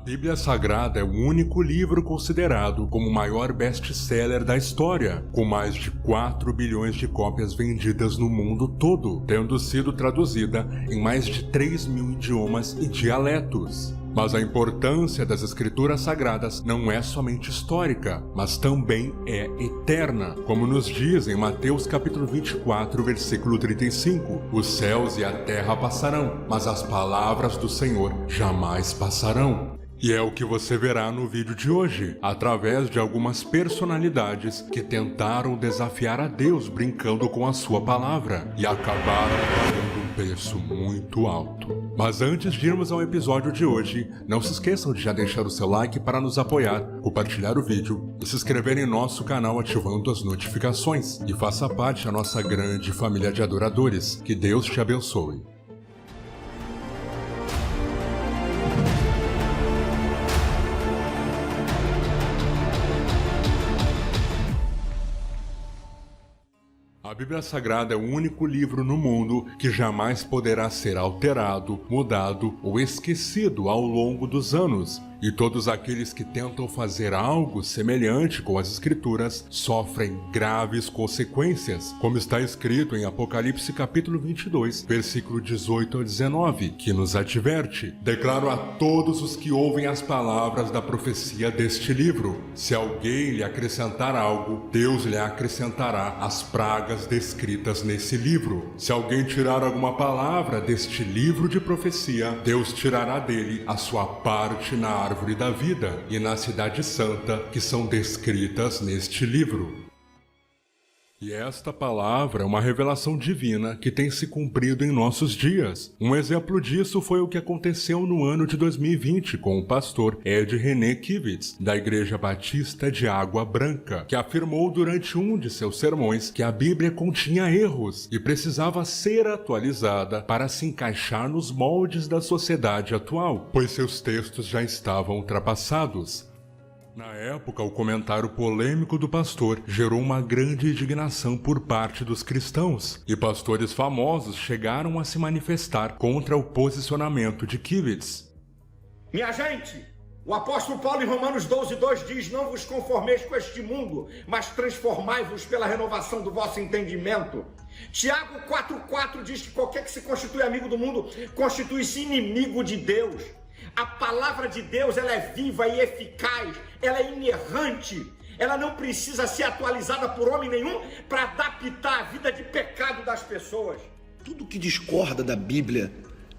Bíblia Sagrada é o único livro considerado como o maior best-seller da história, com mais de 4 bilhões de cópias vendidas no mundo todo, tendo sido traduzida em mais de 3.000 idiomas e dialetos. Mas a importância das Escrituras Sagradas não é somente histórica, mas também é eterna, como nos diz em Mateus capítulo 24, versículo 35. Os céus e a terra passarão, mas as palavras do Senhor jamais passarão. E é o que você verá no vídeo de hoje, através de algumas personalidades que tentaram desafiar a Deus brincando com a sua palavra e acabaram pagando um preço muito alto. Mas antes de irmos ao episódio de hoje, não se esqueçam de já deixar o seu like para nos apoiar, compartilhar o vídeo e se inscrever em nosso canal ativando as notificações. E faça parte da nossa grande família de adoradores. Que Deus te abençoe. A Bíblia Sagrada é o único livro no mundo que jamais poderá ser alterado, mudado ou esquecido ao longo dos anos. E todos aqueles que tentam fazer algo semelhante com as Escrituras sofrem graves consequências, como está escrito em Apocalipse capítulo 22, versículo 18 a 19, que nos adverte: declaro a todos os que ouvem as palavras da profecia deste livro, se alguém lhe acrescentar algo, Deus lhe acrescentará as pragas descritas nesse livro. Se alguém tirar alguma palavra deste livro de profecia, Deus tirará dele a sua parte na árvore da vida e na cidade santa que são descritas neste livro. E esta palavra é uma revelação divina que tem se cumprido em nossos dias. Um exemplo disso foi o que aconteceu no ano de 2020 com o pastor Ed René Kivitz, da Igreja Batista de Água Branca, que afirmou durante um de seus sermões que a Bíblia continha erros e precisava ser atualizada para se encaixar nos moldes da sociedade atual, pois seus textos já estavam ultrapassados. Na época, o comentário polêmico do pastor gerou uma grande indignação por parte dos cristãos, e pastores famosos chegaram a se manifestar contra o posicionamento de Kivitz. Minha gente, o apóstolo Paulo em Romanos 12:2 diz: não vos conformeis com este mundo, mas transformai-vos pela renovação do vosso entendimento. Tiago 4:4 diz que qualquer que se constitui amigo do mundo constitui-se inimigo de Deus. A palavra de Deus, ela é viva e eficaz, ela é inerrante, ela não precisa ser atualizada por homem nenhum para adaptar a vida de pecado das pessoas. Tudo que discorda da Bíblia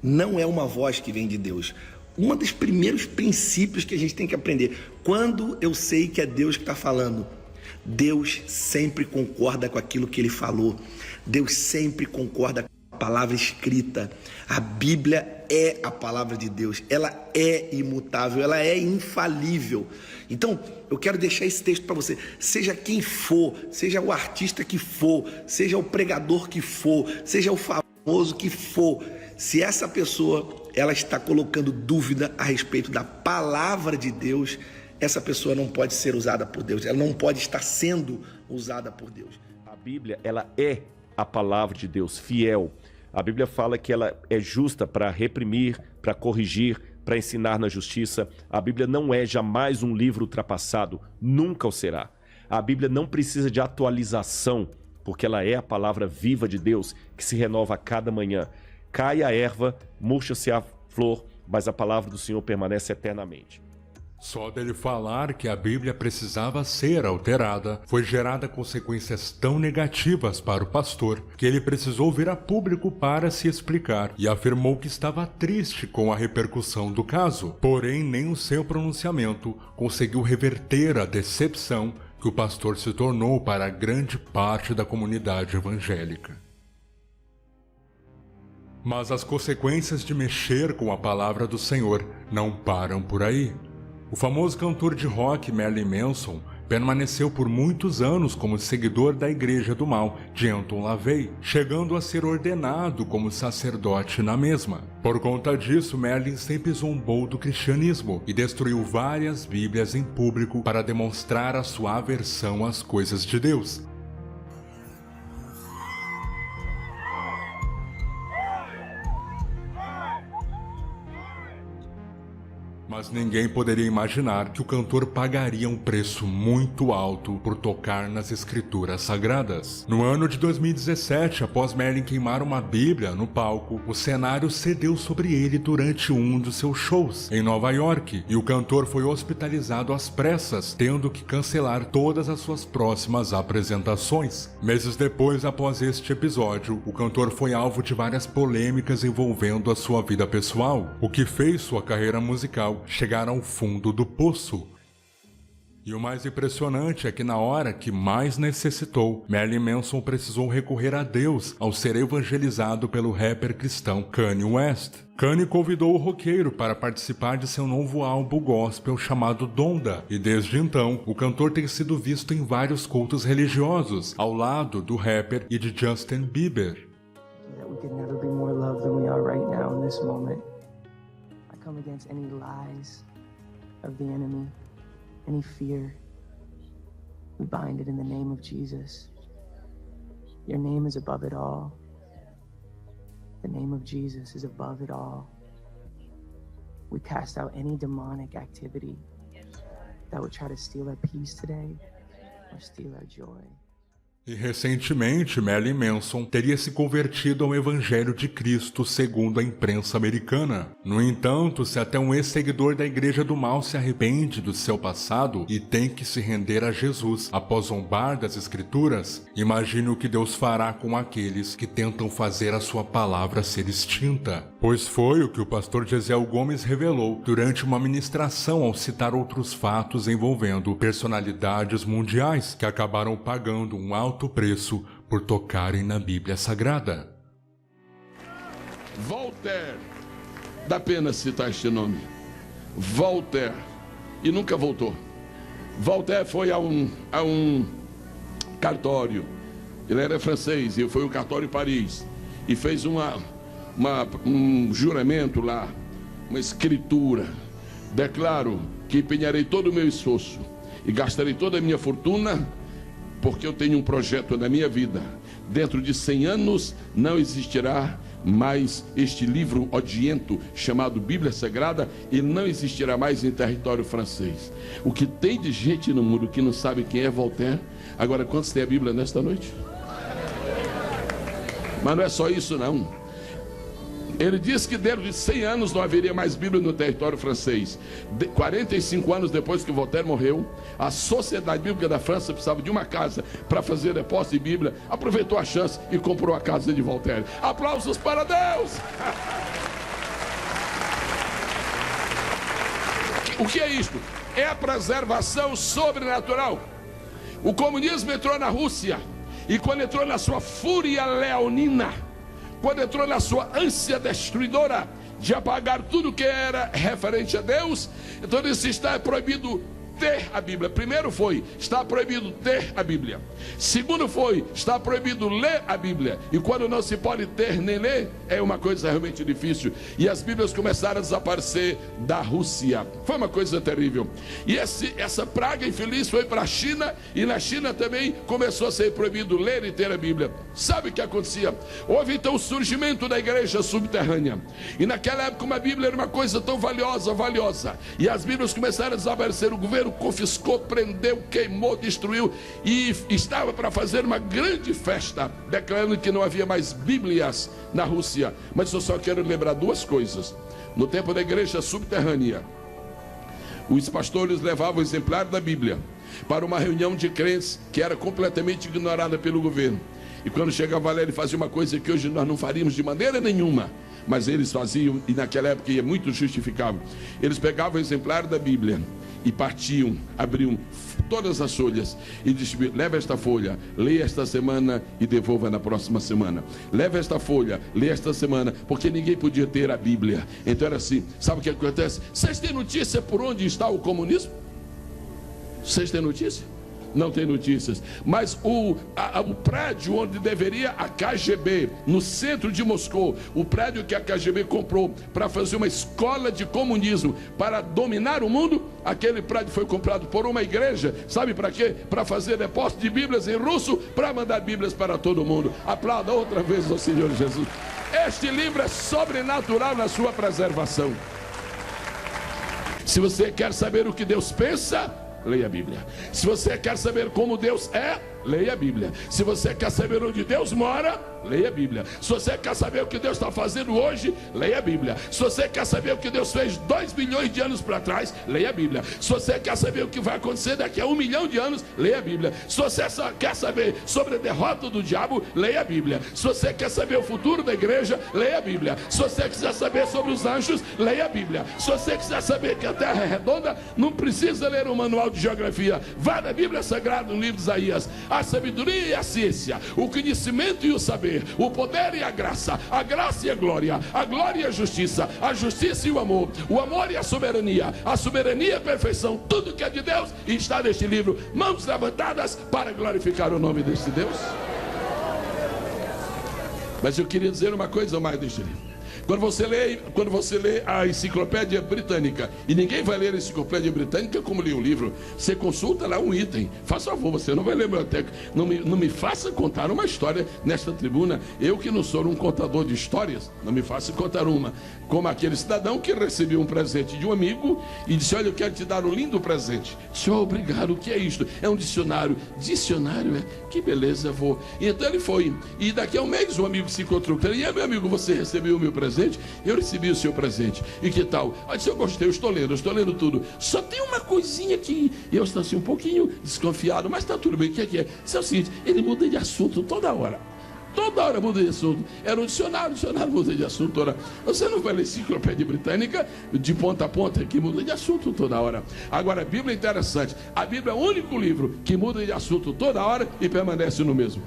não é uma voz que vem de Deus. Um dos primeiros princípios que a gente tem que aprender: quando eu sei que é Deus que está falando, Deus sempre concorda com aquilo que Ele falou, Deus sempre concorda com a palavra escrita. A Bíblia é a palavra de Deus, ela é imutável, ela é infalível. Então, eu quero deixar esse texto para você. Seja quem for, seja o artista que for, seja o pregador que for, seja o famoso que for, se essa pessoa ela está colocando dúvida a respeito da palavra de Deus, essa pessoa não pode ser usada por Deus, ela não pode estar sendo usada por Deus. A Bíblia, ela é a palavra de Deus, fiel. A Bíblia fala que ela é justa para reprimir, para corrigir, para ensinar na justiça. A Bíblia não é jamais um livro ultrapassado, nunca o será. A Bíblia não precisa de atualização, porque ela é a palavra viva de Deus que se renova a cada manhã. Cai a erva, murcha-se a flor, mas a palavra do Senhor permanece eternamente. Só dele falar que a Bíblia precisava ser alterada, foi gerada consequências tão negativas para o pastor que ele precisou vir a público para se explicar e afirmou que estava triste com a repercussão do caso. Porém, nem o seu pronunciamento conseguiu reverter a decepção que o pastor se tornou para grande parte da comunidade evangélica. Mas as consequências de mexer com a palavra do Senhor não param por aí. O famoso cantor de rock Marilyn Manson permaneceu por muitos anos como seguidor da Igreja do Mal de Anton LaVey, chegando a ser ordenado como sacerdote na mesma. Por conta disso, Marilyn sempre zombou do cristianismo e destruiu várias Bíblias em público para demonstrar a sua aversão às coisas de Deus. Mas Mas ninguém poderia imaginar que o cantor pagaria um preço muito alto por tocar nas escrituras sagradas. No ano de 2017, após Merlin queimar uma Bíblia no palco, o cenário cedeu sobre ele durante um dos seus shows em Nova York, e o cantor foi hospitalizado às pressas, tendo que cancelar todas as suas próximas apresentações. Meses depois, após este episódio, o cantor foi alvo de várias polêmicas envolvendo a sua vida pessoal, o que fez sua carreira musical chegar ao fundo do poço. E o mais impressionante é que na hora que mais necessitou, Marilyn Manson precisou recorrer a Deus ao ser evangelizado pelo rapper cristão Kanye West. Kanye convidou o roqueiro para participar de seu novo álbum gospel chamado Donda, e desde então, o cantor tem sido visto em vários cultos religiosos, ao lado do rapper e de Justin Bieber. Any fear, we bind it in the name of Jesus. Your name is above it all. The name of Jesus is above it all. We cast out any demonic activity that would try to steal our peace today or steal our joy. E recentemente, Marilyn Manson teria se convertido ao Evangelho de Cristo segundo a imprensa americana. No entanto, se até um ex-seguidor da Igreja do Mal se arrepende do seu passado e tem que se render a Jesus após zombar das Escrituras, imagine o que Deus fará com aqueles que tentam fazer a sua palavra ser extinta. Pois foi o que o pastor Gesiel Gomes revelou durante uma ministração ao citar outros fatos envolvendo personalidades mundiais que acabaram pagando um alto preço por tocarem na Bíblia Sagrada. Voltaire, dá pena citar este nome. Voltaire, e nunca voltou. Voltaire foi a um cartório. Ele era francês e foi um cartório em Paris e fez um juramento lá, uma escritura. Declaro que empenharei todo o meu esforço e gastarei toda a minha fortuna, porque eu tenho um projeto na minha vida. Dentro de 100 anos não existirá mais este livro odiento chamado Bíblia Sagrada, e não existirá mais em território francês. O que tem de gente no mundo que não sabe quem é Voltaire. Agora, quantos tem a Bíblia nesta noite? Mas não é só isso não. Ele disse que dentro de 100 anos não haveria mais Bíblia no território francês. 45 anos depois que Voltaire morreu, a Sociedade Bíblica da França precisava de uma casa para fazer depósito de Bíblia, aproveitou a chance e comprou a casa de Voltaire. Aplausos para Deus! O que é isto? É a preservação sobrenatural. O comunismo entrou na Rússia, e quando entrou na sua fúria leonina, quando entrou na sua ânsia destruidora de apagar tudo que era referente a Deus, então isso está proibido ter a Bíblia. Primeiro foi, está proibido ter a Bíblia. Segundo foi, está proibido ler a Bíblia. E quando não se pode ter nem ler, é uma coisa realmente difícil. E as Bíblias começaram a desaparecer da Rússia. Foi uma coisa terrível. E essa praga infeliz foi para a China, e na China também começou a ser proibido ler e ter a Bíblia. Sabe o que acontecia? Houve então o surgimento da igreja subterrânea. E naquela época uma Bíblia era uma coisa tão valiosa. E as Bíblias começaram a desaparecer. O governo confiscou, prendeu, queimou, destruiu, e estava para fazer uma grande festa, declarando que não havia mais Bíblias na Rússia. Mas eu só quero lembrar duas coisas. No tempo da igreja subterrânea, os pastores levavam o exemplar da Bíblia para uma reunião de crentes que era completamente ignorada pelo governo. E quando chegava lá, ele fazia uma coisa que hoje nós não faríamos de maneira nenhuma, mas eles faziam, e naquela época é muito justificável. Eles pegavam o exemplar da Bíblia e partiam, abriam todas as folhas e distribuíam: leva esta folha, leia esta semana e devolva na próxima semana. Leva esta folha, leia esta semana, porque ninguém podia ter a Bíblia. Então era assim. Sabe o que acontece? Vocês têm notícia por onde está o comunismo? Vocês têm notícia? Não tem notícias. Mas o prédio onde deveria a KGB, no centro de Moscou, o prédio que a KGB comprou para fazer uma escola de comunismo para dominar o mundo, aquele prédio foi comprado por uma igreja. Sabe para quê? Para fazer depósito de Bíblias em russo, para mandar Bíblias para todo mundo. Aplauda outra vez ao Senhor Jesus. Este livro é sobrenatural na sua preservação. Se você quer saber o que Deus pensa, leia a Bíblia. Se você quer saber como Deus é, leia a Bíblia. Se você quer saber onde Deus mora, leia a Bíblia. Se você quer saber o que Deus está fazendo hoje, leia a Bíblia. Se você quer saber o que Deus fez 2 milhões de anos para trás, leia a Bíblia. Se você quer saber o que vai acontecer daqui a 1 milhão de anos, leia a Bíblia. Se você quer saber sobre a derrota do diabo, leia a Bíblia. Se você quer saber o futuro da igreja, leia a Bíblia. Se você quiser saber sobre os anjos, leia a Bíblia. Se você quiser saber que a terra é redonda, não precisa ler um manual de geografia. Vá na Bíblia Sagrada, no livro de Isaías. A sabedoria e a ciência, o conhecimento e o saber, o poder e a graça e a glória e a justiça e o amor e a soberania e a perfeição, tudo que é de Deus está neste livro. Mãos levantadas para glorificar o nome deste Deus. Mas eu queria dizer uma coisa mais deste livro. Quando você lê a Enciclopédia Britânica, e ninguém vai ler a Enciclopédia Britânica como lê o livro, você consulta lá um item. Faça favor, você não vai ler a biblioteca. Não me faça contar uma história nesta tribuna. Eu que não sou um contador de histórias, não me faça contar uma. Como aquele cidadão que recebeu um presente de um amigo e disse: olha, eu quero te dar um lindo presente. Senhor, obrigado, o que é isto? É um dicionário. Dicionário, que beleza, vou. E então ele foi. E daqui a um mês o amigo se encontrou com ele. E aí, meu amigo, você recebeu o meu presente? Eu recebi o seu presente. E que tal? Eu disse: eu gostei, eu estou lendo tudo. Só tem uma coisinha que eu estou assim um pouquinho desconfiado, mas está tudo bem. O que é? Isso é o seguinte: ele muda de assunto toda hora. Toda hora muda de assunto. Era um dicionário muda de assunto toda hora. Você não vai ler Enciclopédia Britânica de ponta a ponta, que muda de assunto toda hora. Agora, a Bíblia é interessante. A Bíblia é o único livro que muda de assunto toda hora e permanece no mesmo.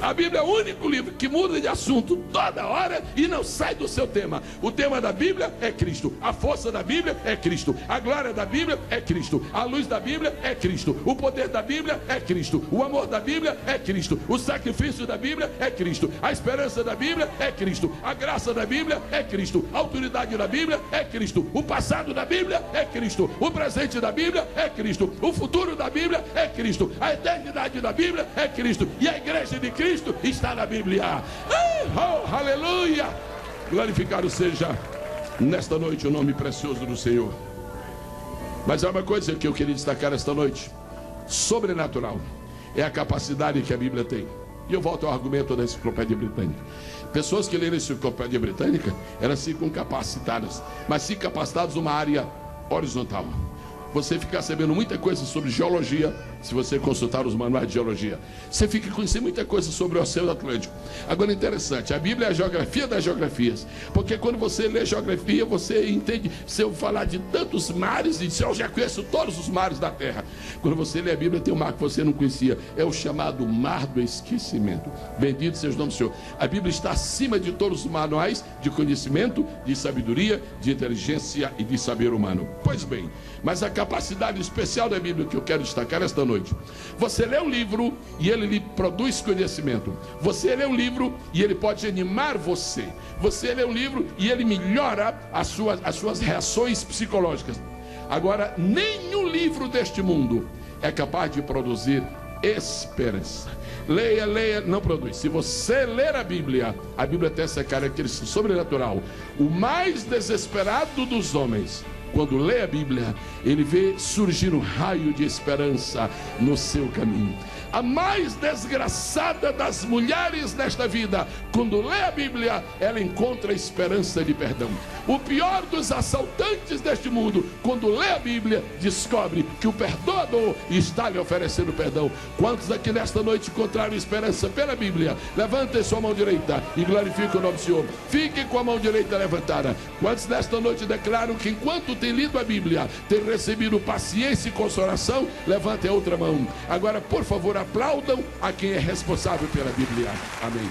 A Bíblia é o único livro que muda de assunto toda hora e não sai do seu tema. O tema da Bíblia é Cristo. A força da Bíblia é Cristo. A glória da Bíblia é Cristo. A luz da Bíblia é Cristo. O poder da Bíblia é Cristo. O amor da Bíblia é Cristo. O sacrifício da Bíblia é Cristo. A esperança da Bíblia é Cristo. A graça da Bíblia é Cristo. A autoridade da Bíblia é Cristo. O passado da Bíblia é Cristo. O presente da Bíblia é Cristo. O futuro da Bíblia é Cristo. A eternidade da Bíblia é Cristo. E a igreja de Cristo está na Bíblia. Oh, aleluia! Glorificado seja nesta noite o nome precioso do Senhor. Mas há uma coisa que eu queria destacar esta noite: sobrenatural é a capacidade que a Bíblia tem. E eu volto ao argumento da Enciclopédia Britânica. Pessoas que leram a Enciclopédia Britânica, elas ficam capacitadas, mas ficam capacitadas numa área horizontal. Você fica sabendo muita coisa sobre geologia, se você consultar os manuais de geologia. Você fica conhecendo muita coisa sobre o Oceano Atlântico. Agora, interessante, a Bíblia é a geografia das geografias. Porque quando você lê geografia, você entende. Se eu falar de tantos mares, e dizer: eu já conheço todos os mares da terra. Quando você lê a Bíblia, tem um mar que você não conhecia. É o chamado mar do esquecimento. Bendito seja o nome do Senhor. A Bíblia está acima de todos os manuais de conhecimento, de sabedoria, de inteligência e de saber humano. Pois bem, mas a capacidade especial da Bíblia que eu quero destacar esta noite: você lê um livro e ele lhe produz conhecimento. Você lê um livro e ele pode animar você. Você lê um livro e ele melhora as suas reações psicológicas. Agora, nenhum livro deste mundo é capaz de produzir esperança. Leia, não produz. Se você ler a Bíblia tem essa característica sobrenatural. O mais desesperado dos homens, quando lê a Bíblia, ele vê surgir um raio de esperança no seu caminho. A mais desgraçada das mulheres nesta vida, quando lê a Bíblia, ela encontra esperança de perdão. O pior dos assaltantes deste mundo, quando lê a Bíblia, descobre que o perdoador está lhe oferecendo perdão. Quantos aqui nesta noite encontraram esperança pela Bíblia? Levantem sua mão direita e glorifiquem o nome do Senhor. Fiquem com a mão direita levantada. Quantos nesta noite declaram que enquanto tem lido a Bíblia, tem recebido paciência e consolação? Levantem a outra mão. Agora, por favor, aplaudam a quem é responsável pela Bíblia. Amém.